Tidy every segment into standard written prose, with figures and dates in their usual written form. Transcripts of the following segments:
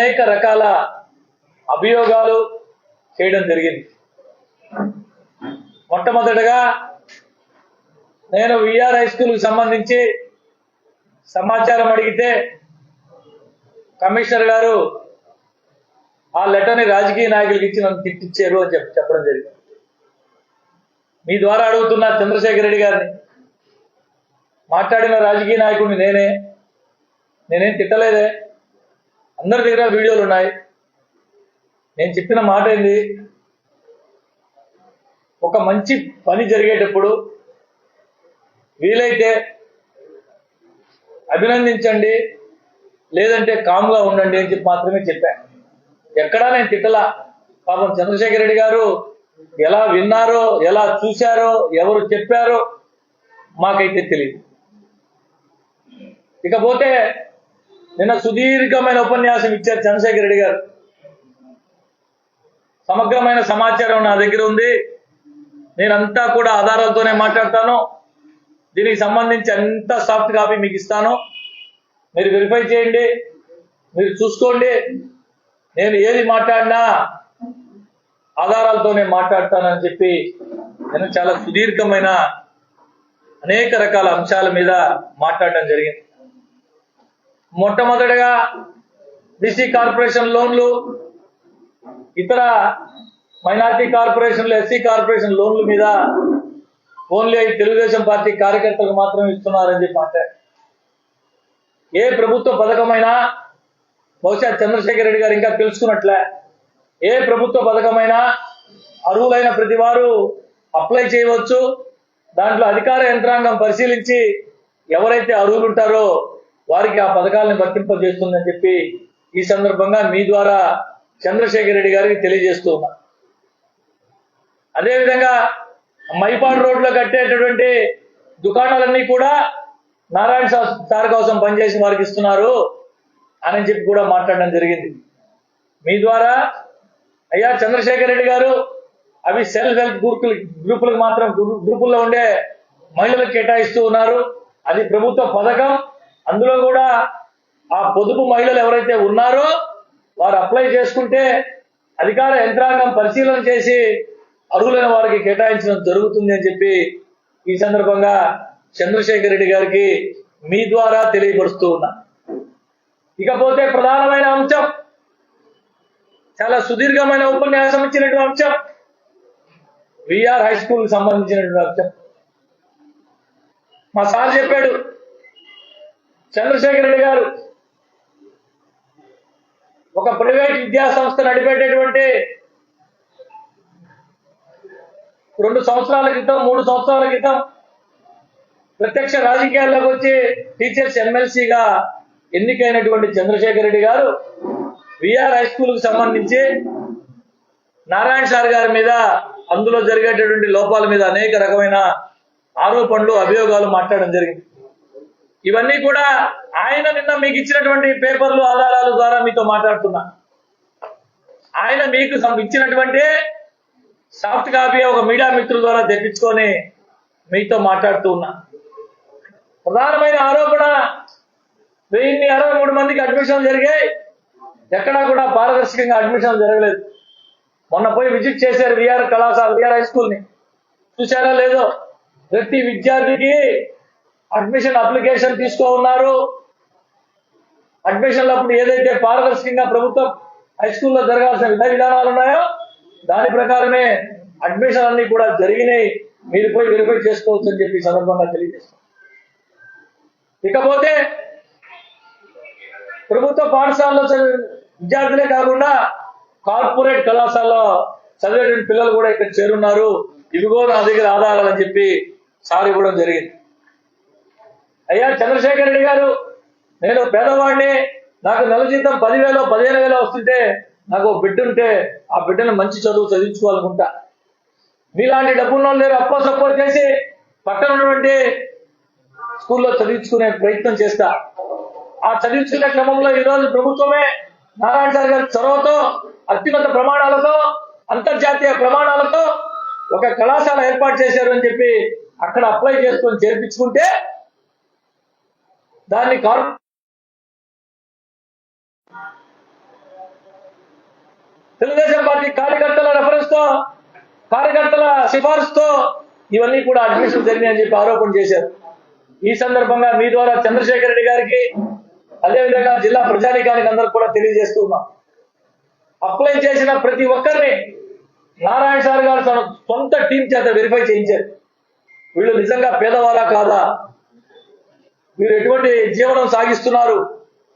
అనేక రకాల అభియోగాలు చేయడం జరిగింది. మొట్టమొదటగా నేను విఆర్ హై స్కూల్కి సంబంధించి సమాచారం అడిగితే కమిషనర్ గారు ఆ లెటర్ని రాజకీయ నాయకులకి ఇచ్చి నన్ను తిట్టించారు అని చెప్పడం జరిగింది. మీ ద్వారా అడుగుతున్న చంద్రశేఖర్ రెడ్డి గారిని, మాట్లాడిన రాజకీయ నాయకుడిని నేనేం తిట్టలేదే, అందరి దగ్గర వీడియోలు ఉన్నాయి. నేను చెప్పిన మాట ఏంది, ఒక మంచి పని జరిగేటప్పుడు వీలైతే అభినందించండి, లేదంటే కామ్గా ఉండండి అని చెప్పి మాత్రమే చెప్పాను. ఎక్కడా నేను తిట్టలా. పాపం చంద్రశేఖర్ రెడ్డి గారు ఎలా విన్నారో, ఎలా చూశారో, ఎవరు చెప్పారో మాకైతే తెలియదు. ఇకపోతే నిన్న సుదీర్ఘమైన ఉపన్యాసం ఇచ్చారు చంద్రశేఖర్ రెడ్డి గారు. సమగ్రమైన సమాచారం నా దగ్గర ఉంది, నేనంతా కూడా ఆధారాలతోనే మాట్లాడతాను, దీనికి సంబంధించి అంత సాఫ్ట్ కాపీ మీకు ఇస్తాను, మీరు వెరిఫై చేయండి, మీరు చూసుకోండి, నేను ఏది మాట్లాడినా ఆధారాలతోనే మాట్లాడతానని చెప్పి నేను చాలా సుదీర్ఘమైన అనేక రకాల అంశాల మీద మాట్లాడడం జరిగింది. మొట్టమొదటిగా బీసీ కార్పొరేషన్ లోన్లు, ఇతర మైనార్టీ కార్పొరేషన్లు, ఎస్సీ కార్పొరేషన్ లోన్ల మీద ఓన్లీ తెలుగుదేశం పార్టీ కార్యకర్తలకు మాత్రమే ఇస్తున్నారని చెప్పి మాట్లాడారు. ఏ ప్రభుత్వ పథకమైనా, బహుశా చంద్రశేఖర్ రెడ్డి గారు ఇంకా తెలుసుకున్నట్లే, ఏ ప్రభుత్వ పథకమైనా అర్హులైన ప్రతి వారు అప్లై చేయవచ్చు. దాంట్లో అధికార యంత్రాంగం పరిశీలించి ఎవరైతే అర్హులు ఉంటారో వారికి ఆ పథకాలను వర్తింపజేస్తుందని చెప్పి ఈ సందర్భంగా మీ ద్వారా చంద్రశేఖర్ రెడ్డి గారికి తెలియజేస్తూ ఉన్నా. అదేవిధంగా మైపాడు రోడ్లో కట్టేటటువంటి దుకాణాలన్నీ కూడా నారాయణ సార్ కోసం పనిచేసిన వారికి ఇస్తున్నారు అని చెప్పి కూడా మాట్లాడడం జరిగింది. మీ ద్వారా అయ్యా చంద్రశేఖర్ రెడ్డి గారు, అవి సెల్ఫ్ హెల్ప్ గ్రూపులకు మాత్రం, గ్రూపుల్లో ఉండే మహిళలకు కేటాయిస్తూ ఉన్నారు. అది ప్రభుత్వ పథకం. అందులో కూడా ఆ పొదుపు మహిళలు ఎవరైతే ఉన్నారో వారు అప్లై చేసుకుంటే అధికార యంత్రాంగం పరిశీలన చేసి అర్హులైన వారికి కేటాయించడం జరుగుతుంది అని చెప్పి ఈ సందర్భంగా చంద్రశేఖర్ రెడ్డి గారికి మీ ద్వారా తెలియపరుస్తూ ఉన్నా. ఇకపోతే ప్రధానమైన అంశం, చాలా సుదీర్ఘమైన ఉపన్యాసం ఇచ్చినటువంటి అంశం, విఆర్ హై స్కూల్ సంబంధించినటువంటి అంశం. మా సార్ చెప్పాడు, చంద్రశేఖర్ రెడ్డి గారు ఒక ప్రైవేట్ విద్యా సంస్థ నడిపేటటువంటి 2 సంవత్సరాల క్రితం, 3 సంవత్సరాల క్రితం ప్రత్యక్ష రాజకీయాల్లోకి వచ్చి టీచర్స్ ఎమ్మెల్సీగా ఎన్నికైనటువంటి చంద్రశేఖర్ రెడ్డి గారు విఆర్ హై స్కూల్ కు సంబంధించి నారాయణ సార్ గారి మీద, అందులో జరిగేటటువంటి లోపాల మీద అనేక రకమైన ఆరోపణలు, అభియోగాలు మాట్లాడడం జరిగింది. ఇవన్నీ కూడా ఆయన నిన్న మీకు ఇచ్చినటువంటి పేపర్లు, ఆధారాల ద్వారా మీతో మాట్లాడుతున్నా. ఆయన మీకు ఇచ్చినటువంటి సాఫ్ట్ కాపీ ఒక మీడియా మిత్రుల ద్వారా తెప్పించుకొని మీతో మాట్లాడుతూ ఉన్నా. ప్రధానమైన ఆరోపణ, 1063 మందికి అడ్మిషన్ జరిగాయి, ఎక్కడా కూడా పారదర్శకంగా అడ్మిషన్ జరగలేదు. మొన్న పోయి విజిట్ చేశారు విఆర్ కళాశాల, విఆర్ హై స్కూల్ ని, చూశారా లేదో, ప్రతి విద్యార్థికి అడ్మిషన్ అప్లికేషన్ తీసుకో ఉన్నారు. అడ్మిషన్లు అప్పుడు ఏదైతే పారదర్శకంగా ప్రభుత్వం హై స్కూల్లో జరగాల్సిన విధానాలు ఉన్నాయో దాని ప్రకారమే అడ్మిషన్ అన్ని కూడా జరిగినాయి. మీరు పోయి వెరిఫై చేసుకోవచ్చు అని చెప్పి సందర్భంగా తెలియజేస్తాం. ఇకపోతే ప్రభుత్వ పాఠశాలలో విద్యార్థులే కాకుండా కార్పొరేట్ కళాశాలలో చదివేటువంటి పిల్లలు కూడా ఇక్కడ చేరున్నారు. ఇవిగో నా దగ్గర ఆధారాలని చెప్పి సార్ ఇవ్వడం జరిగింది. అయ్యా చంద్రశేఖర్ రెడ్డి గారు, నేను పేదవాడిని, నాకు నెల జీతం 10,000 15,000 వస్తుంటే నాకు బిడ్డ ఉంటే ఆ బిడ్డను మంచి చదువు చదివించుకోవాలనుకుంటా. మీలాంటి డబ్బున్న వాళ్ళు అప్పో సప్పో చేసి పక్కన ఉన్నటువంటి స్కూల్లో చదివించుకునే ప్రయత్నం చేస్తా. ఆ చదివించుకునే క్రమంలో ఈరోజు ప్రభుత్వమే నారాయణ సార్ గారి చొరవతో, అత్యున్నత ప్రమాణాలతో, అంతర్జాతీయ ప్రమాణాలతో ఒక కళాశాల ఏర్పాటు చేశారు అని చెప్పి అక్కడ అప్లై చేసుకొని చేర్పించుకుంటే దాన్ని తెలుగుదేశం పార్టీ కార్యకర్తల రెఫరెన్స్ తో, కార్యకర్తల సిఫార్సుతో ఇవన్నీ కూడా అడ్మిషన్ జరిగాయని చెప్పి ఆరోపణ చేశారు. ఈ సందర్భంగా మీ ద్వారా చంద్రశేఖర్ రెడ్డి గారికి, అదేవిధంగా జిల్లా ప్రజానీకానికి అందరికి కూడా తెలియజేస్తున్నాం. అప్లై చేసిన ప్రతి ఒక్కరిని నారాయణ సార్ గారు తన సొంత టీం చేత వెరిఫై చేయించారు. వీళ్ళు నిజంగా పేదవారా కాదా, వీరు ఎటువంటి జీవనం సాగిస్తున్నారు,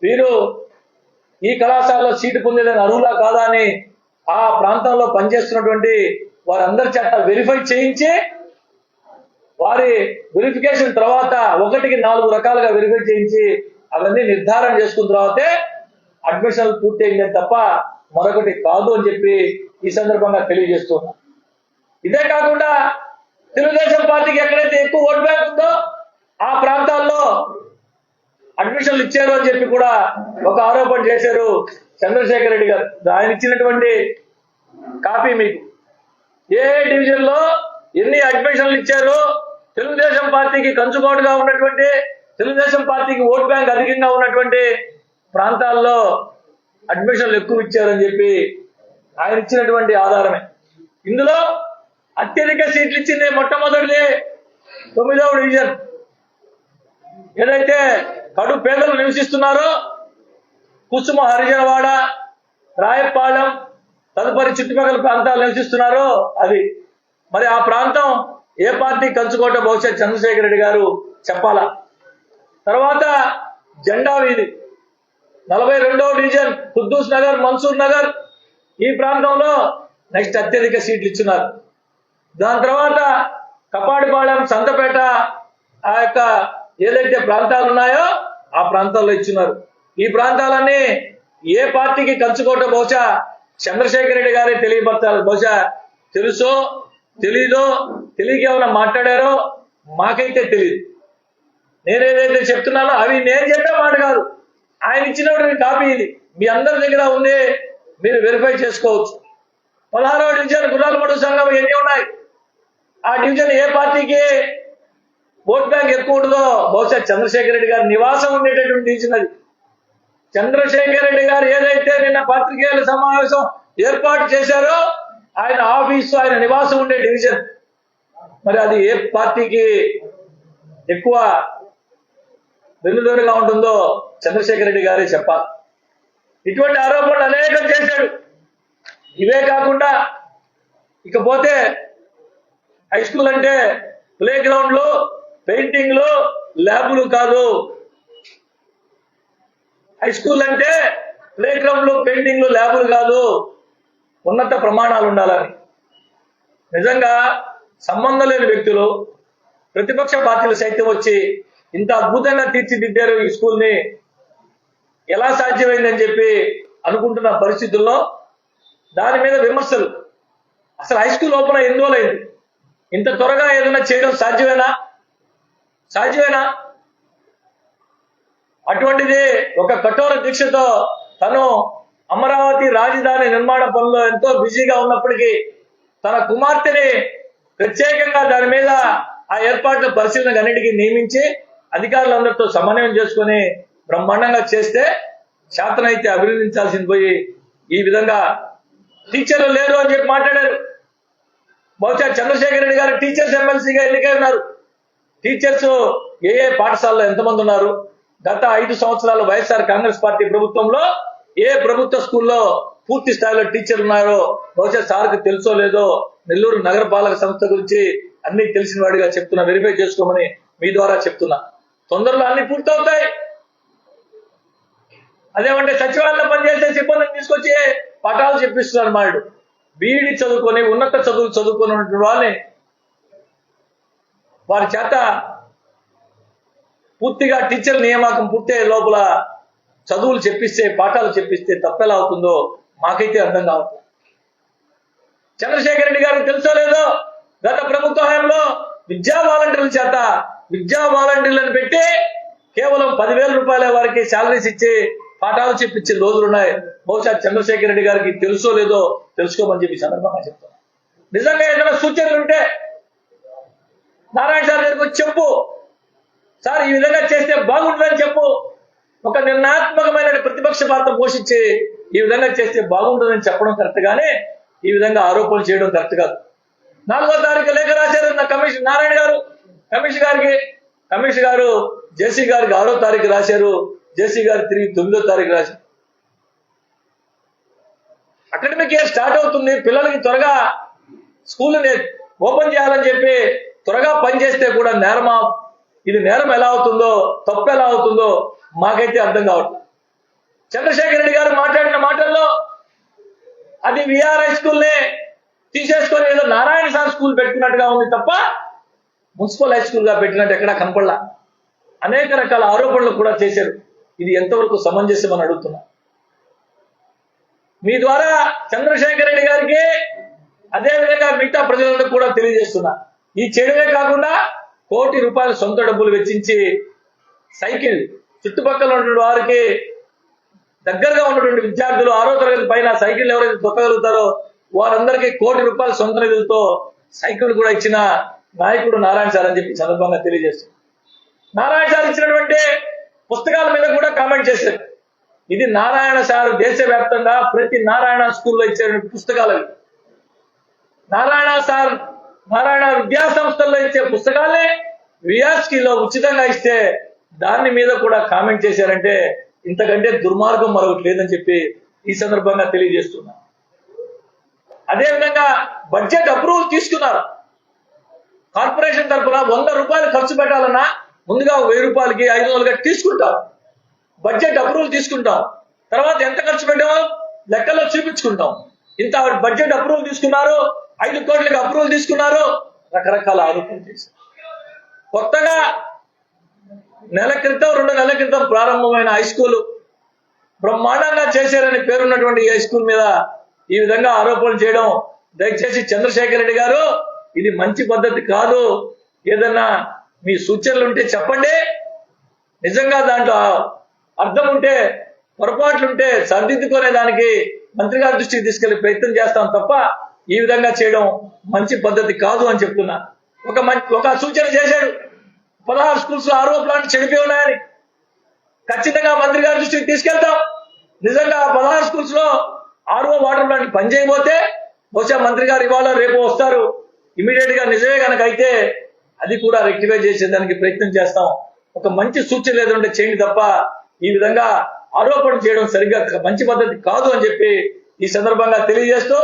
వీరు ఈ కళాశాలలో సీటు పొందేదని అర్హులా కాదా అని ఆ ప్రాంతంలో పనిచేస్తున్నటువంటి వారందరి చేత వెరిఫై చేయించి, వారి వెరిఫికేషన్ తర్వాత 1కి 4 రకాలుగా వెరిఫై చేయించి అవన్నీ నిర్ధారణ చేసుకున్న తర్వాతే అడ్మిషన్లు పూర్తయిందని తప్ప మరొకటి కాదు అని చెప్పి ఈ సందర్భంగా తెలియజేస్తున్నా. ఇదే కాకుండా తెలుగుదేశం పార్టీకి ఎక్కడైతే ఎక్కువ ఓట్ బ్యాంక్ ఉందో ఆ ప్రాంతాల్లో అడ్మిషన్లు ఇచ్చారు అని చెప్పి కూడా ఒక ఆరోపణ చేశారు చంద్రశేఖర్ రెడ్డి గారు. ఆయన ఇచ్చినటువంటి కాపీ మీకు ఏ డివిజన్ లో ఎన్ని అడ్మిషన్లు ఇచ్చారు, తెలుగుదేశం పార్టీకి కంచుకోటగా ఉన్నటువంటి, తెలుగుదేశం పార్టీకి ఓట్ బ్యాంక్ అధికంగా ఉన్నటువంటి ప్రాంతాల్లో అడ్మిషన్లు ఎక్కువ ఇచ్చారని చెప్పి ఆయన ఇచ్చినటువంటి ఆధారమే. ఇందులో అత్యధిక సీట్లు ఇచ్చింది మొట్టమొదటిది 9వ డివిజన్. ఏదైతే కడు పేదలు నివసిస్తున్నారో కుసుమ, హరిజనవాడ, రాయపాలెం తదుపరి చుట్టుపక్కల ప్రాంతాలు నివసిస్తున్నారో అది. మరి ఆ ప్రాంతం ఏ పార్టీ కంచుకోట బహుశా చంద్రశేఖర్ రెడ్డి గారు చెప్పాలా. తర్వాత జెండా వీధి 42వ డివిజన్ ఖుద్దూస్ నగర్, మన్సూర్ నగర్ ఈ ప్రాంతంలో నెక్స్ట్ అత్యధిక సీట్లు ఇచ్చున్నారు. దాని తర్వాత కపాడిపాళెం, సంతపేట ఆ యొక్క ఏదైతే ప్రాంతాలు ఉన్నాయో ఆ ప్రాంతాల్లో ఇచ్చున్నారు. ఈ ప్రాంతాలన్నీ ఏ పార్టీకి కంచుకోట బహుశా చంద్రశేఖర్ రెడ్డి గారే తెలియపరచాలి. బహుశా తెలుసో తెలీదో, తెలియక ఏమైనా మాట్లాడారో మాకైతే తెలియదు. నేనేదైతే చెప్తున్నానో అవి నేను చెప్పే మాట కాదు, ఆయన ఇచ్చినటువంటి కాపీ ఇది మీ అందరి దగ్గర ఉంది, మీరు వెరిఫై చేసుకోవచ్చు. 16వ డివిజన్ గుర్రాలమడు సంఘం ఎన్ని ఉన్నాయి, ఆ డివిజన్ ఏ పార్టీకి ఓట్ బ్యాంక్ ఎక్కువ ఉంటుందో బహుశా చంద్రశేఖర్ రెడ్డి గారి నివాసం ఉండేటటువంటి డివిజన్ అది. చంద్రశేఖర్ రెడ్డి గారు ఏదైతే నిన్న పాత్రికేయుల సమావేశం ఏర్పాటు చేశారో ఆయన ఆఫీసు, ఆయన నివాసం ఉండే డివిజన్, మరి అది ఏ పార్టీకి ఎక్కువ వెన్నుదోడుగా ఉంటుందో చంద్రశేఖర్ రెడ్డి గారే చెప్పాలి. ఇటువంటి ఆరోపణలు అనేకం చేశాడు. ఇవే కాకుండా ఇకపోతే హై స్కూల్ అంటే ప్లే గ్రౌండ్లు, పెయింటింగ్లు, ల్యాబులు కాదు. హై స్కూల్ అంటే ప్లే గ్రౌండ్లు, పెయింటింగ్లు, ల్యాబులు కాదు, ఉన్నత ప్రమాణాలు ఉండాలని. నిజంగా సంబంధం లేని వ్యక్తులు, ప్రతిపక్ష పార్టీలు సైతం వచ్చి ఇంత అద్భుతంగా తీర్చిదిద్దారు ఈ స్కూల్ని, ఎలా సాధ్యమైందని చెప్పి అనుకుంటున్న పరిస్థితుల్లో దాని మీద విమర్శలు. అసలు హై స్కూల్ ఓపెన్ ఎన్ని రోజులైంది, ఇంత త్వరగా ఏదైనా చేయడం సాధ్యమేనా? అటువంటిది ఒక కఠోర దీక్షతో తను అమరావతి రాజధాని నిర్మాణ పనుల్లో ఎంతో బిజీగా ఉన్నప్పటికీ తన కుమార్తెని ప్రత్యేకంగా దాని మీద ఆ ఏర్పాట్ల పరిశీలన అన్నిటికీ నియమించి అధికారులందరితో సమన్వయం చేసుకుని బ్రహ్మాండంగా చేస్తే శాతనైతే అభినందించాల్సింది పోయి ఈ విధంగా టీచర్లు లేరు అని చెప్పి మాట్లాడారు. బహుశా చంద్రశేఖర్ రెడ్డి గారు టీచర్స్ ఎమ్మెల్సీగా ఎన్నికై ఉన్నారు. టీచర్స్ ఏ పాఠశాలలో ఎంతమంది ఉన్నారు? గత 5 సంవత్సరాలు వైఎస్ఆర్ కాంగ్రెస్ పార్టీ ప్రభుత్వంలో ఏ ప్రభుత్వ స్కూల్లో పూర్తి స్థాయిలో టీచర్లు ఉన్నారో బహుశా సార్కి తెలుసో లేదో. నెల్లూరు నగరపాలక సంస్థ గురించి అన్ని తెలిసిన వాడిగా చెప్తున్నా, వెరిఫై చేసుకోమని మీ ద్వారా చెప్తున్నా. తొందరలో అన్ని పూర్తవుతాయి. అదేమంటే సచివాలయంలో పనిచేసే సిబ్బందిని తీసుకొచ్చి పాఠాలు చెప్పిస్తున్నారు. మాడు బీఈడి చదువుకొని ఉన్నత చదువులు చదువుకున్నటువంటి వాళ్ళని వారి చేత పూర్తిగా టీచర్ నియామకం పూర్తయ్యే లోపల చదువులు చెప్పిస్తే, పాఠాలు చెప్పిస్తే తప్పెలా అవుతుందో మాకైతే అర్థం కావట్లేదు. చంద్రశేఖర్ రెడ్డి గారికి తెలుసో లేదో గత ప్రభుత్వ హయాంలో విద్యా వాలంటీర్ల చేత విద్యా వాలంటీర్లను పెట్టి కేవలం 10,000 రూపాయల వారికి శాలరీస్ ఇచ్చి పాఠాలు చెప్పించే రోజులున్నాయి. బహుశా చంద్రశేఖర్ రెడ్డి గారికి తెలుసో లేదో తెలుసుకోమని చెప్పి సందర్భంగా చెప్తాను. నిజంగా ఏదైనా సూచనలు ఉంటే నారాయణ సార్ దగ్గరికి వచ్చి చెప్పు, సార్ ఈ విధంగా చేస్తే బాగుంటుందని చెప్పు. ఒక నిర్ణయాత్మకమైన ప్రతిపక్ష పాత్ర పోషించి ఈ విధంగా చేస్తే బాగుంటుందని చెప్పడం కరెక్ట్ గానే ఈ విధంగా ఆరోపణలు చేయడం కరెక్ట్ కాదు. 4వ తారీఖు లేఖ రాశారు నా కమిషన్ నారాయణ గారు కమిషన్ గారు జేసీ గారికి 6వ తారీఖు రాశారు. జేసీ గారు తిరిగి 9వ తారీఖు రాశారు. అకాడమిక్ ఇయర్ స్టార్ట్ అవుతుంది, పిల్లలకి త్వరగా స్కూల్ని ఓపెన్ చేయాలని చెప్పి త్వరగా పనిచేస్తే కూడా నేరమా, ఇది నేరం ఎలా అవుతుందో, తప్పు ఎలా అవుతుందో మాకైతే అర్థం కావట్లేదు. చంద్రశేఖర్ రెడ్డి గారు మాట్లాడిన మాటల్లో అది విఆర్ హై స్కూల్నే తీసేసుకొని ఏదో నారాయణ సార్ స్కూల్ పెట్టుకున్నట్టుగా ఉంది తప్ప మున్సిపల్ హై స్కూల్ గా పెట్టినట్టు ఎక్కడా కనపడలా. అనేక రకాల ఆరోపణలు కూడా చేశారు. ఇది ఎంతవరకు సమంజసమని అడుగుతున్నా. మీ ద్వారా చంద్రశేఖర్ రెడ్డి గారికి అదేవిధంగా మిగతా ప్రజలందరూ కూడా తెలియజేస్తున్నా, ఈ చెడువే కాకుండా ₹1 కోటి సొంత డబ్బులు వెచ్చించి సైకిల్ చుట్టుపక్కల ఉన్నటువంటి వారికి దగ్గరగా ఉన్నటువంటి విద్యార్థులు 6వ తరగతి పైన సైకిల్ ఎవరైతే తొక్కగలుగుతారో వారందరికీ ₹1 కోటి సొంత నిధులతో సైకిల్ కూడా ఇచ్చిన నాయకుడు నారాయణ సార్ అని చెప్పి సందర్భంగా తెలియజేస్తారు. నారాయణ సార్ ఇచ్చినటువంటి పుస్తకాల మీద కూడా కామెంట్ చేశారు. ఇది నారాయణ సార్ దేశవ్యాప్తంగా ప్రతి నారాయణ స్కూల్లో ఇచ్చే పుస్తకాలు. నారాయణ విద్యా సంస్థల్లో ఇచ్చే పుస్తకాలే విఆర్స్కీలో ఉచితంగా ఇస్తే దాని మీద కూడా కామెంట్ చేశారంటే ఇంతకంటే దుర్మార్గం మరొకటి లేదని చెప్పి ఈ సందర్భంగా తెలియజేస్తున్నా. అదేవిధంగా బడ్జెట్ అప్రూవల్ తీసుకున్నారు. కార్పొరేషన్ తరఫున ₹100 ఖర్చు పెట్టాలన్నా ముందుగా ₹1000కి 500గా తీసుకుంటాం. బడ్జెట్ అప్రూవల్ తీసుకుంటాం. తర్వాత ఎంత ఖర్చు పెట్టామో లెక్కల్లో చూపించుకుంటాం. ఇంత బడ్జెట్ అప్రూవల్ తీసుకున్నారు, 5 కోట్లకి అప్రూవల్ తీసుకున్నారు, రకరకాల ఆరోపణలు చేశారు. కొత్తగా 2 నెలల క్రితం ప్రారంభమైన హై స్కూల్ బ్రహ్మాండంగా చేశారని పేరున్నటువంటి ఈ హై స్కూల్ మీద ఈ విధంగా ఆరోపణలు చేయడం దయచేసి చంద్రశేఖర్ రెడ్డి గారు ఇది మంచి పద్ధతి కాదు. ఏదన్నా మీ సూచనలు ఉంటే చెప్పండి. నిజంగా దాంట్లో అర్థం ఉంటే, పొరపాట్లుంటే సరిదిద్దుకునే దానికి మంత్రి గారి దృష్టికి తీసుకెళ్లే ప్రయత్నం చేస్తాం తప్ప ఈ విధంగా చేయడం మంచి పద్ధతి కాదు అని చెప్తున్నా. ఒక సూచన చేశాడు, 16 స్కూల్స్ లో RO ప్లాంట్ చెడిపోయి ఉన్నాయని. ఖచ్చితంగా మంత్రి గారి దృష్టికి తీసుకెళ్తాం. నిజంగా 16 స్కూల్స్ లో RO వాటర్ ప్లాంట్ పనిచేయబోతే బహుశా మంత్రి గారు ఇవాళ రేపు వస్తారు. ఇమీడియట్ గా నిజమే కనుక అయితే అది కూడా రెక్టిఫై చేసేదానికి ప్రయత్నం చేస్తాం. ఒక మంచి సూచన లేదంటే చేయండి తప్ప ఈ విధంగా ఆరోపణ చేయడం సరిగ్గా మంచి పద్ధతి కాదు అని చెప్పి ఈ సందర్భంగా తెలియజేస్తూ,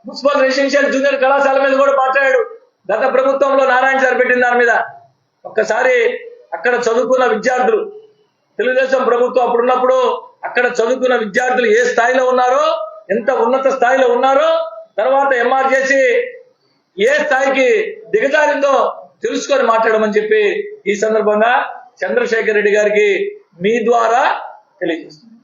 మున్సిపల్ రెసిడెన్షియల్ జూనియర్ కళాశాల మీద కూడా మాట్లాడాడు. గత ప్రభుత్వంలో నారాయణ సార్ పెట్టిన దాని మీద ఒక్కసారి అక్కడ చదువుకున్న విద్యార్థులు, తెలుగుదేశం ప్రభుత్వం అప్పుడున్నప్పుడు అక్కడ చదువుకున్న విద్యార్థులు ఏ స్థాయిలో ఉన్నారో, ఎంత ఉన్నత స్థాయిలో ఉన్నారో, తర్వాత ఎంఆర్ చేసి ఏ స్థాయికి దిగజారిందో తెలుసుకొని మాట్లాడమని చెప్పి ఈ సందర్భంగా చంద్రశేఖర్ రెడ్డి గారికి మీ ద్వారా తెలియజేస్తుంది.